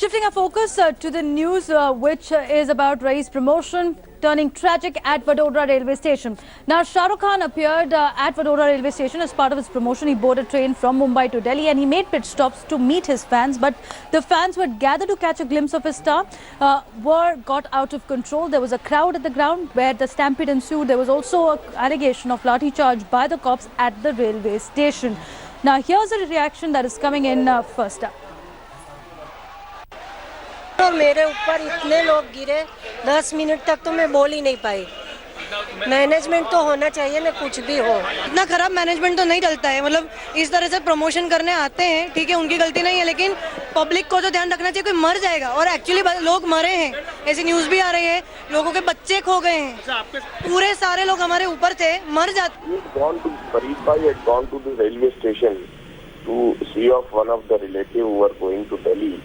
Shifting our focus to the news which is about Raees promotion turning tragic at Vadodara railway station. Now Shah Rukh Khan appeared at Vadodara railway station as part of his promotion. He boarded a train from Mumbai to Delhi and he made pit stops to meet his fans. But the fans who had gathered to catch a glimpse of his star got out of control. There was a crowd at the ground where the stampede ensued. There was also an allegation of lathi charge by the cops at the railway station. Now here's a reaction that is coming in first up. तो मेरे ऊपर इतने लोग गिरे 10 minute तक तो मैं बोल ही नहीं पाई। मैनेजमेंट तो होना चाहिए ना, कुछ भी हो। इतना खराब मैनेजमेंट तो नहीं चलता है। मतलब इस तरह से प्रमोशन करने आते हैं, ठीक है, उनकी गलती नहीं है, लेकिन पब्लिक को तो ध्यान रखना चाहिए। कोई मर जाएगा और एक्चुअली लोग मरे हैं, ऐसी न्यूज़ भी आ रही है, लोगों के बच्चे खो गए हैं, पूरे सारे लोग हमारे ऊपर थे, मर जाते। Raees bhai had gone to the railway station to see off one of the relatives who were going to Delhi.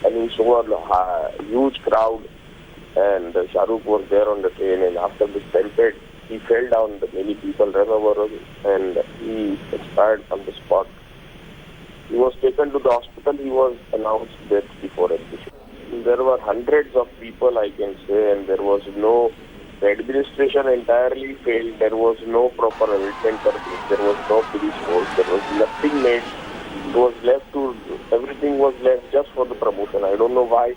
And he saw a huge crowd, and Shah Rukh was there on the train. And after the stampede, he fell down. Many people ran over him, and he expired on the spot. He was taken to the hospital. He was announced dead before admission. There were hundreds of people, I can say, and there was no. The administration entirely failed. There was no proper arrangement service. There was no police force. There was nothing made. It was left to, everything was left just for the promotion. I don't know why,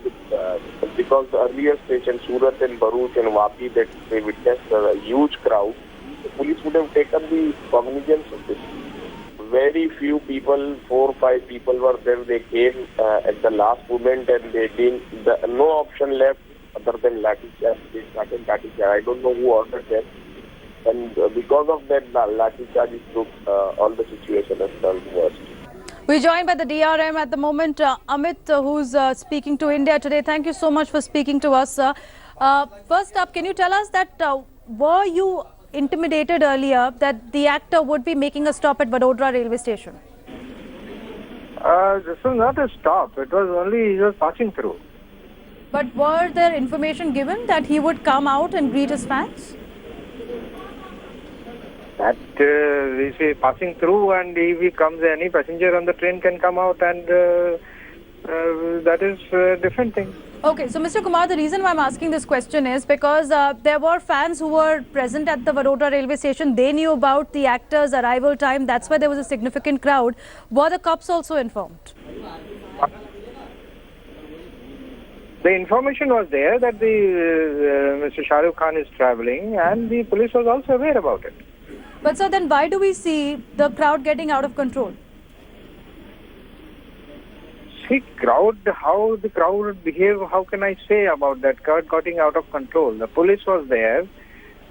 because the earlier station, Surat and Bharuch and Vapi, that they witnessed a huge crowd, the police would have taken the cognizance of this. Very few people, 4 or 5 people were there. They came at the last moment and they didn't, no option left other than lathi charge. They started lathi charge. I don't know who ordered that. And because of that, lathi charge took all the situation has turned worse. We're joined by the DRM at the moment, Amit, who's speaking to India today. Thank you so much for speaking to us. First up, can you tell us that were you intimidated earlier that the actor would be making a stop at Vadodara railway station? This was not a stop. It was only he was passing through. But were there information given that he would come out and greet his fans? That we say passing through, and if he comes, any passenger on the train can come out, and that is a different thing. Okay, so Mr. Kumar, the reason why I'm asking this question is because there were fans who were present at the Vadodara railway station. They knew about the actor's arrival time. That's why there was a significant crowd. Were the cops also informed? The information was there that the Mr. Shah Rukh Khan is travelling, and the police was also aware about it. But sir, then why do we see the crowd getting out of control? See, how the crowd would behave, how can I say about that crowd getting out of control? The police was there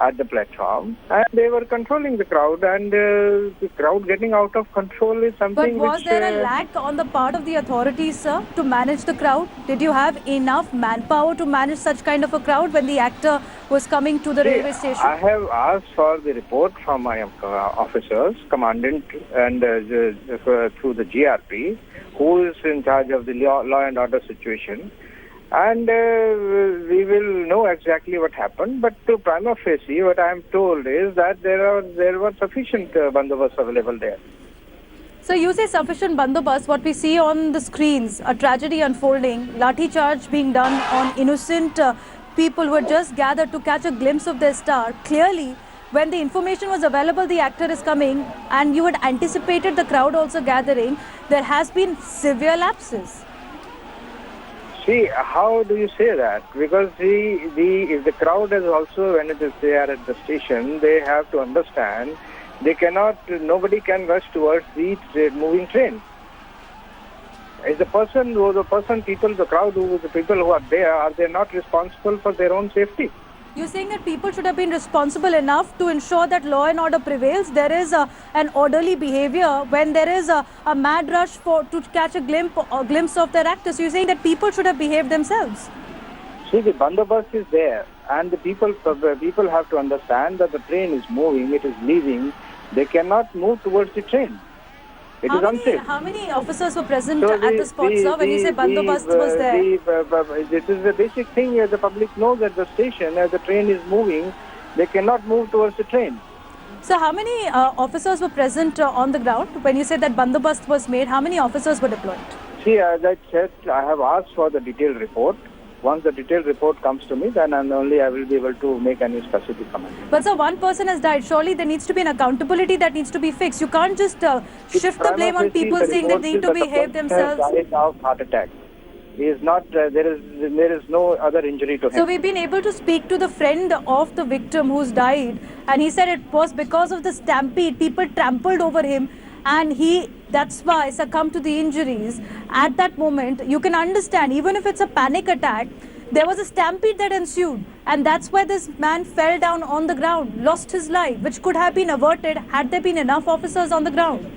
at the platform and they were controlling the crowd, and the crowd getting out of control is something. But was there a lack on the part of the authorities, sir, to manage the crowd? Did you have enough manpower to manage such kind of a crowd when the actor was coming to the railway station? I have asked for the report from my officers, commandant, and through the GRP, who is in charge of the law and order situation. And we will know exactly what happened. But to prima facie, what I am told is that there were sufficient bandobast available there. So you say sufficient bandobast. What we see on the screens, a tragedy unfolding, lathi charge being done on innocent people who had just gathered to catch a glimpse of their star. Clearly, when the information was available, the actor is coming, and you had anticipated the crowd also gathering, there has been severe lapses. See, how do you say that? Because if the crowd is also, when they are at the station, they have to understand they cannot, nobody can rush towards the moving train. Is the crowd, the people who are there, are they not responsible for their own safety? You're saying that people should have been responsible enough to ensure that law and order prevails. There is an orderly behavior when there is a mad rush to catch a glimpse of their actors. So you're saying that people should have behaved themselves. See, the bandobast is there, and the people have to understand that the train is moving, it is leaving. They cannot move towards the train. It is unsafe. How many officers were present at the spot, sir, when you say bandobast was there? This is the basic thing. The public knows at the station, as the train is moving, they cannot move towards the train. So how many officers were present on the ground? When you said that bandobast was made, how many officers were deployed? See, as I said, I have asked for the detailed report. Once the detailed report comes to me, then only I will be able to make any specific comment. But sir, one person has died. Surely there needs to be an accountability that needs to be fixed. You can't just shift the blame on people saying they need to behave themselves. He died of heart attack. He is not. There is no other injury to him. So we've been able to speak to the friend of the victim who's died, and he said it was because of the stampede. People trampled over him, and that's why succumbed to the injuries. At that moment, you can understand, even if it's a panic attack, there was a stampede that ensued, and that's why this man fell down on the ground, lost his life, which could have been averted had there been enough officers on the ground.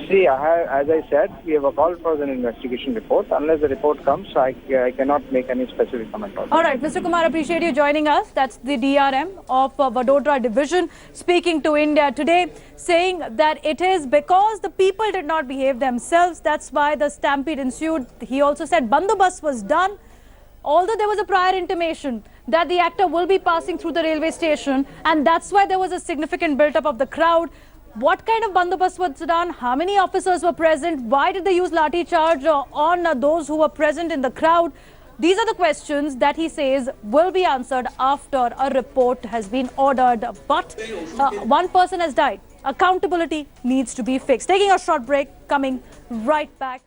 See, as I said, we have called for an investigation report. Unless the report comes, I cannot make any specific comment on it. All right, Mr. Kumar, appreciate you joining us. That's the DRM of Vadodara Division speaking to India today, saying that it is because the people did not behave themselves. That's why the stampede ensued. He also said bandobast was done. Although there was a prior intimation that the actor will be passing through the railway station, and that's why there was a significant build-up of the crowd. What kind of bandobast was done? How many officers were present? Why did they use lathi charge on those who were present in the crowd? These are the questions that he says will be answered after a report has been ordered. But one person has died. Accountability needs to be fixed. Taking a short break, coming right back.